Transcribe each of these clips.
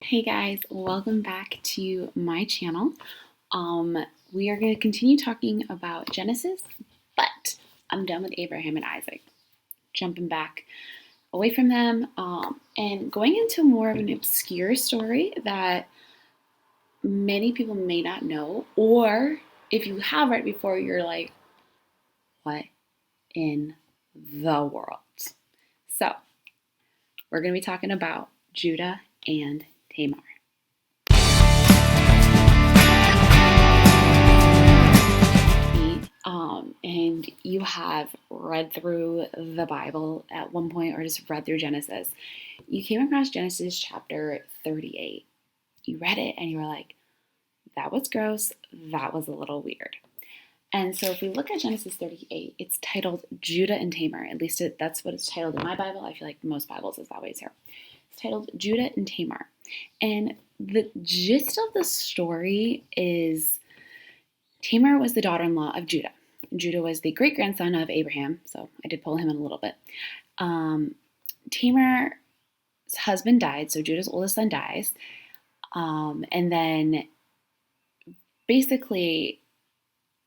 Hey guys, welcome back to my channel. We are going to continue talking about Genesis, but I'm done with Abraham and Isaac. Jumping back away from them and going into more of an obscure story that many people may not know, or if you have read before, you're like, what in the world? So, we're going to be talking about Judah and Tamar. And you have read through the Bible at one point or just read through Genesis, you came across Genesis chapter 38. You read it and you were like, that was gross. That was a little weird. And so if we look at Genesis 38, it's titled Judah and Tamar. At least that's what it's titled in my Bible. I feel like most Bibles is that way too. It's titled Judah and Tamar. And the gist of the story is Tamar was the daughter-in-law of Judah. Judah was the great-grandson of Abraham, so I did pull him in a little bit. Tamar's husband died, so Judah's oldest son dies. And then basically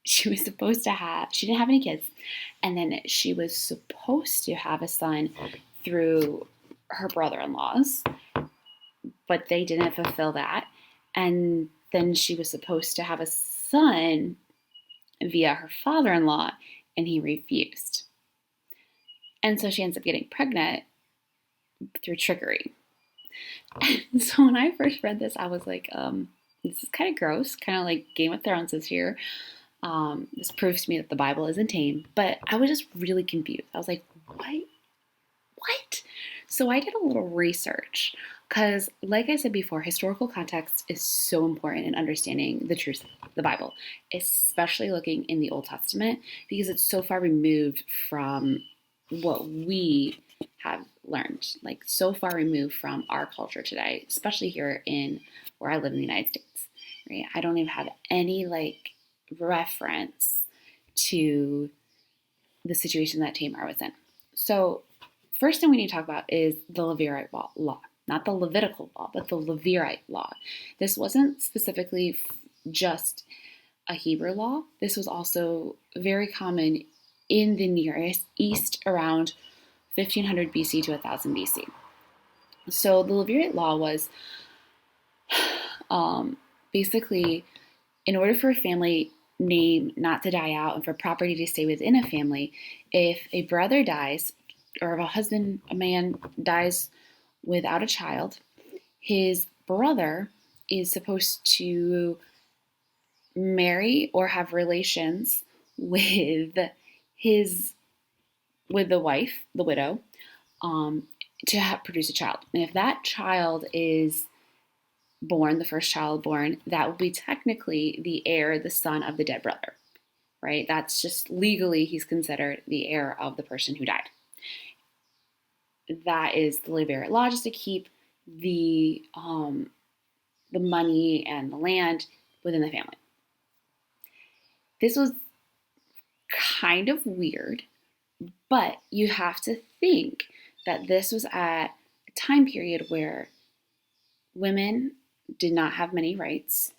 she didn't have any kids. And then she was supposed to have a son through her brother-in-laws, but they didn't fulfill that. And then she was supposed to have a son via her father-in-law, and he refused. And so she ends up getting pregnant through trickery. And so when I first read this, I was like, this is kind of gross, kind of like Game of Thrones is here. This proves to me that the Bible isn't tame, but I was just really confused. I was like, what? So I did a little research because, like I said before, historical context is so important in understanding the truth of the Bible, especially looking in the Old Testament, because it's so far removed from what we have learned, like so far removed from our culture today, especially here in where I live in the United States. Right? I don't even have any reference to the situation that Tamar was in. So first thing we need to talk about is the levirate law. Not the Levitical law, but the levirate law. This wasn't specifically just a Hebrew law. This was also very common in the Near East around 1500 BC to 1000 BC. So the levirate law was basically, in order for a family name not to die out and for property to stay within a family, if a brother dies or if a man dies without a child, his brother is supposed to marry or have relations with the wife, the widow, to produce a child. And if that child is born, the first child born, that will be technically the heir, the son of the dead brother, right? That's just legally he's considered the heir of the person who died. That is the levirate law, just to keep the money and the land within the family. This was kind of weird, but you have to think that this was at a time period where women did not have many rights.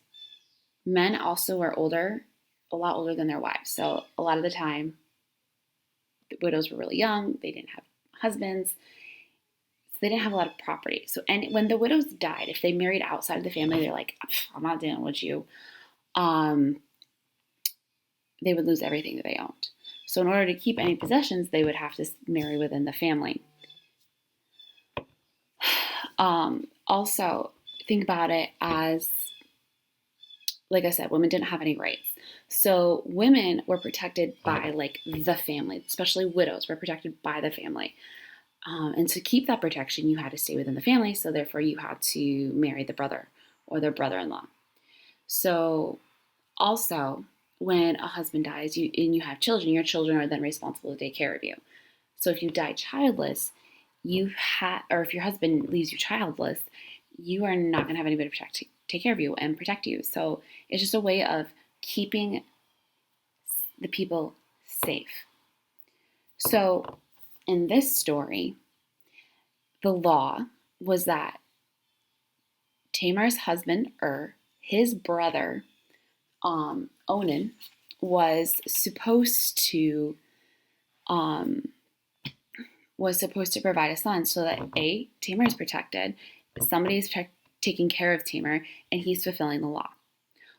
Men also were a lot older than their wives. So a lot of the time, the widows were really young. They didn't have husbands. So they didn't have a lot of property. So when the widows died, if they married outside of the family, they're like, I'm not dealing with you. They would lose everything that they owned. So in order to keep any possessions, they would have to marry within the family. Also, think about it as, like I said, women didn't have any rights. So women were protected by the family, especially widows were protected by the family. And to keep that protection, you had to stay within the family. So therefore, you had to marry the brother or the brother-in-law. So also, when a husband dies and you have children, your children are then responsible to take care of you. So if you die childless, or if your husband leaves you childless, you are not going to have anybody to take care of you and protect you. So it's just a way of keeping the people safe. So in this story, the law was that Tamar's husband, his brother, Onan, was supposed to provide a son so that Tamar is protected, somebody's taking care of Tamar, and he's fulfilling the law.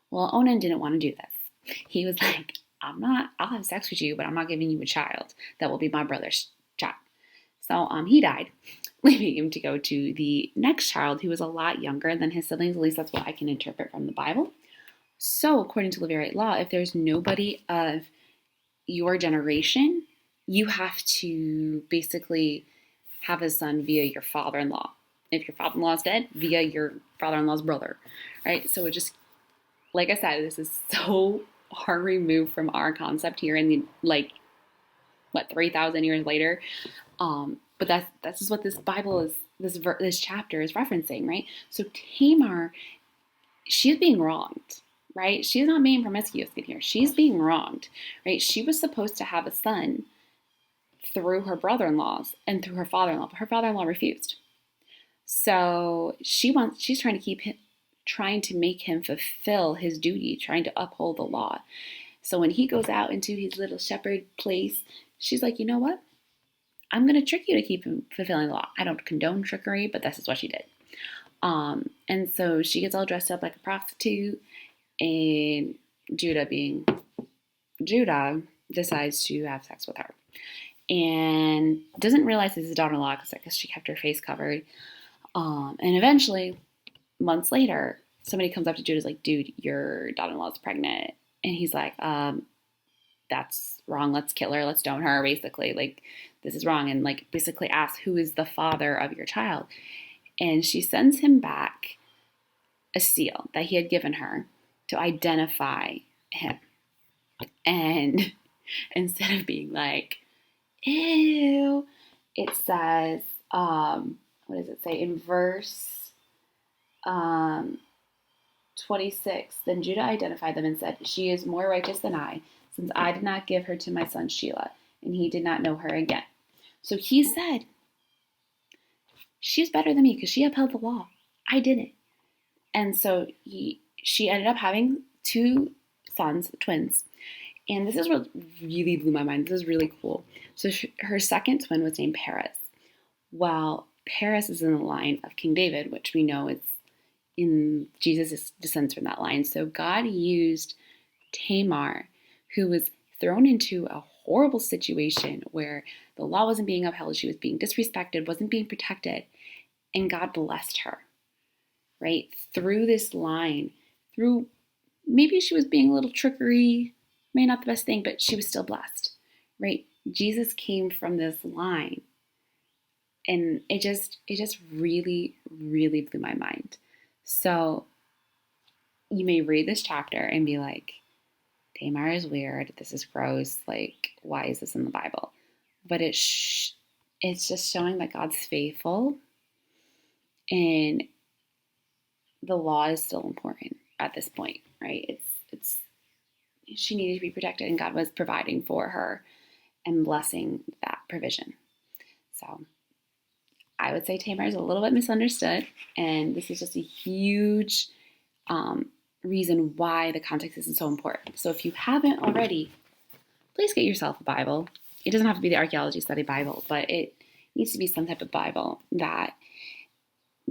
Well, Onan didn't want to do this. He was like, I'll have sex with you, but I'm not giving you a child that will be my brother's child. So he died, leaving him to go to the next child, who was a lot younger than his siblings. At least that's what I can interpret from the Bible. So according to levirate law, if there's nobody of your generation, you have to basically have a son via your father-in-law. If your father-in-law is dead, via your father-in-law's brother, right? So it just, like I said, this is so far removed from our concept here in the 3,000 years later. But that's just what this Bible is. This chapter is referencing, right? So Tamar, she is being wronged, right? She's not being promiscuous in here. She's being wronged, right? She was supposed to have a son through her brother-in-laws and through her father-in-law, but her father-in-law refused. So she's trying to make him fulfill his duty, trying to uphold the law. So when he goes out into his little shepherd place, she's like, you know what? I'm going to trick you to keep him fulfilling the law. I don't condone trickery, but this is what she did. And so she gets all dressed up like a prostitute, and Judah, being Judah, decides to have sex with her. And doesn't realize it's his daughter-in-law because I guess she kept her face covered. And eventually, months later, somebody comes up to Judah's like, dude, your daughter-in-law is pregnant. And he's like, that's wrong. Let's kill her. Let's stone her, basically. Like, this is wrong. And like, basically asks, who is the father of your child? And she sends him back a seal that he had given her to identify him. And instead of being like, ew, it says, what does it say? In verse 26, then Judah identified them and said, she is more righteous than I, since I did not give her to my son Shelah, and he did not know her again. So he said, she's better than me because she upheld the law. I didn't. And so she ended up having 2 sons, twins. And this is what really blew my mind. This is really cool. So her second twin was named Perez. Well, Perez is in the line of King David, which we know Jesus descends from that line. So God used Tamar, who was thrown into a horrible situation where the law wasn't being upheld, she was being disrespected, wasn't being protected, and God blessed her, right? Through this line, through maybe she was being a little trickery, maybe not the best thing, but she was still blessed, right? Jesus came from this line, and it just really, really blew my mind. So you may read this chapter and be like, Tamar is weird. This is gross. Like, why is this in the Bible? But it's just showing that God's faithful, and the law is still important at this point, right? She needed to be protected, and God was providing for her and blessing that provision. So I would say Tamar is a little bit misunderstood, and this is just a huge reason why the context isn't so important. So if you haven't already, please get yourself a Bible. It doesn't have to be the Archaeology Study Bible, but it needs to be some type of Bible that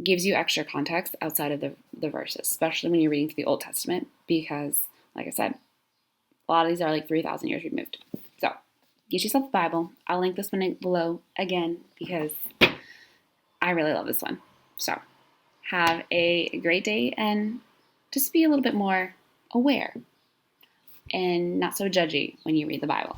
gives you extra context outside of the verses, especially when you're reading through the Old Testament, because, like I said, a lot of these are like 3,000 years removed. So get yourself a Bible. I'll link this one below again because I really love this one. So have a great day, and just be a little bit more aware and not so judgy when you read the Bible.